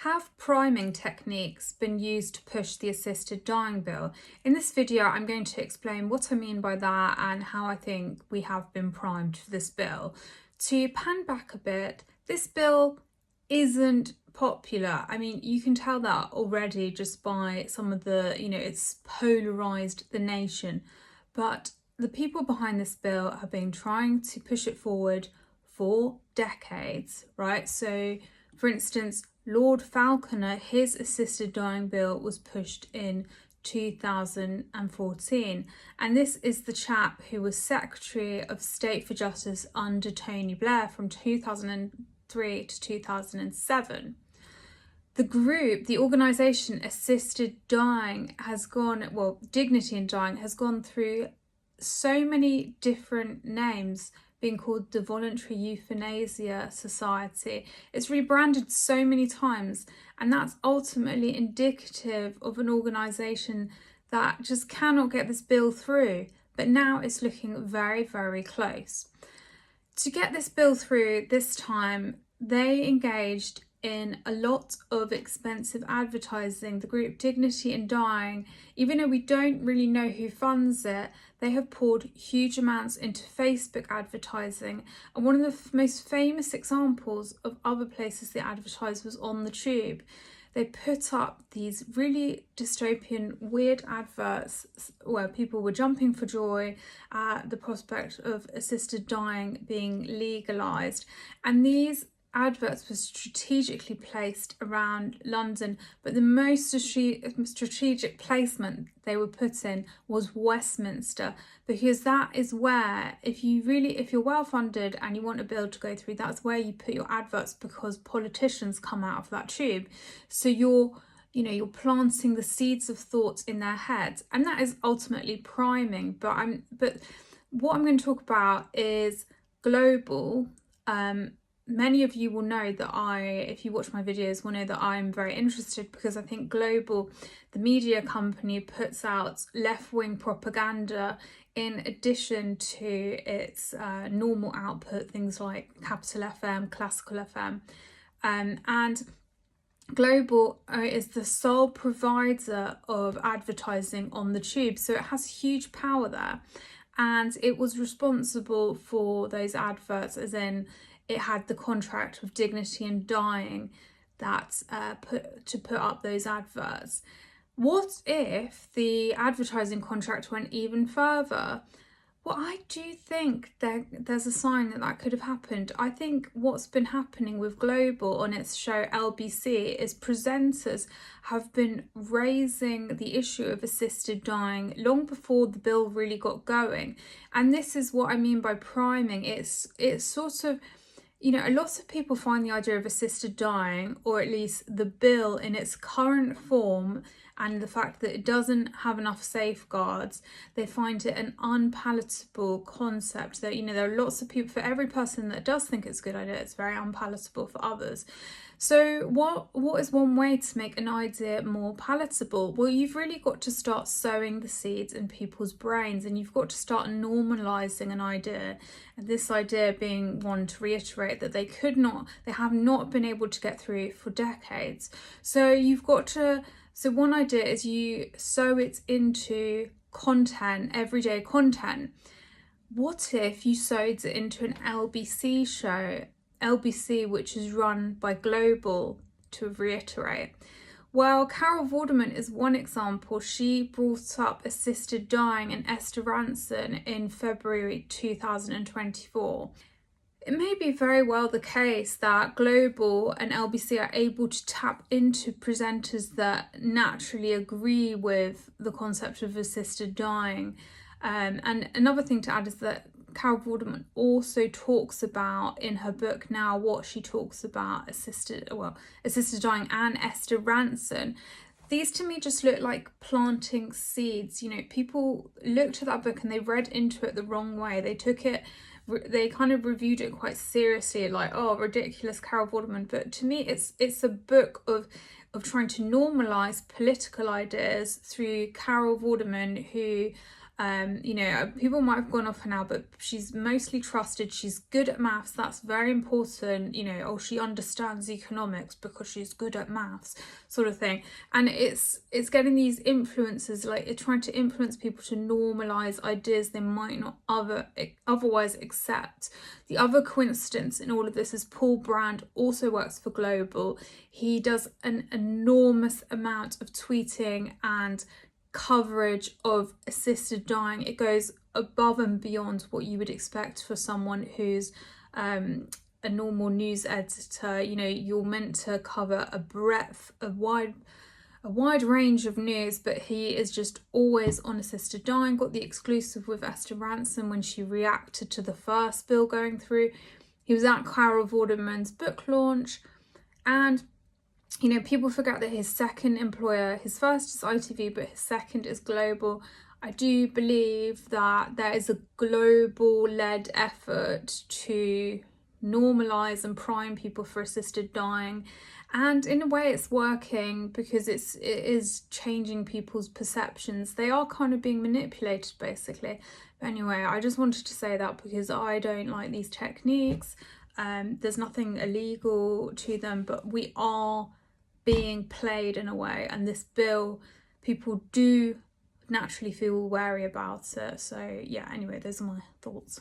Have priming techniques been used to push the assisted dying bill? In this video, I'm going to explain what I mean by that and how I think we have been primed for this bill. To pan back a bit, this bill isn't popular. I mean, you can tell that already just by some of the, it's polarised the nation. But the people behind this bill have been trying to push it forward for decades, right? So, for instance, Lord Falconer, his assisted dying bill was pushed in 2014, and this is the chap who was Secretary of State for Justice under Tony Blair from 2003 to 2007. The organisation Assisted Dying Dignity in Dying has gone through so many different names, being called the Voluntary Euthanasia Society. It's rebranded so many times, and that's ultimately indicative of an organisation that just cannot get this bill through. But now it's looking very, very close. To get this bill through this time, they engaged in a lot of expensive advertising. The group Dignity in Dying, even though we don't really know who funds it, they have poured huge amounts into Facebook advertising. And one of the most famous examples of other places they advertised was on the tube. They put up these really dystopian, weird adverts where people were jumping for joy at the prospect of assisted dying being legalised. And these adverts were strategically placed around London, but the most strategic placement they were put in was Westminster, because that is where, if you're well funded and you want a bill to go through, that's where you put your adverts, because politicians come out of that tube. So you're planting the seeds of thought in their heads, and that is ultimately priming. But what I'm going to talk about is global. Many of you will know that if you watch my videos, will know that I'm very interested, because I think Global, the media company, puts out left-wing propaganda in addition to its normal output, things like Capital FM, Classical FM. And Global is the sole provider of advertising on the tube, so it has huge power there. And it was responsible for those adverts, as in it had the contract with Dignity in Dying that put up those adverts. What if the advertising contract went even further? Well, I do think there's a sign that could have happened. I think what's been happening with Global on its show LBC is presenters have been raising the issue of assisted dying long before the bill really got going. And this is what I mean by priming. It's sort of, a lot of people find the idea of assisted dying, or at least the bill in its current form, and the fact that it doesn't have enough safeguards, they find it an unpalatable concept. That, there are lots of people, for every person that does think it's a good idea, it's very unpalatable for others. So what is one way to make an idea more palatable? Well, you've really got to start sowing the seeds in people's brains, and you've got to start normalising an idea. And this idea being one, to reiterate, that they have not been able to get through for decades. So one idea is you sow it into content, everyday content. What if you sowed it into an LBC show? LBC, which is run by Global, to reiterate. Well, Carol Vorderman is one example. She brought up assisted dying and Esther Ranson in February 2024. It may be very well the case that Global and LBC are able to tap into presenters that naturally agree with the concept of assisted dying. And another thing to add is that Carol Vorderman also talks about in her book now what she talks about assisted dying and Esther Ranson. These to me just look like planting seeds. People looked at that book and they read into it the wrong way. They kind of reviewed it quite seriously, like, oh, ridiculous, Carol Vorderman. But to me, it's a book of trying to normalise political ideas through Carol Vorderman, who You know, people might have gone off her now, but she's mostly trusted. She's good at maths. That's very important. You know, oh, she understands economics because she's good at maths, sort of thing. And it's getting these influencers, like it's trying to influence people to normalize ideas they might not otherwise accept. The other coincidence in all of this is Paul Brand also works for Global. He does an enormous amount of tweeting and coverage of assisted dying. It goes above and beyond what you would expect for someone who's a normal news editor. You know, you're meant to cover a wide range of news, but he is just always on assisted dying. Got the exclusive with Esther Ransom when she reacted to the first bill going through. He was at Carol Vorderman's book launch, and you know, people forget that his second employer, his first is ITV, but his second is Global. I do believe that there is a global-led effort to normalise and prime people for assisted dying. And in a way it's working because it is changing people's perceptions. They are kind of being manipulated, basically. But anyway, I just wanted to say that because I don't like these techniques. There's nothing illegal to them, but we are being played in a way, and this bill, people do naturally feel wary about it. So yeah, anyway, those are my thoughts.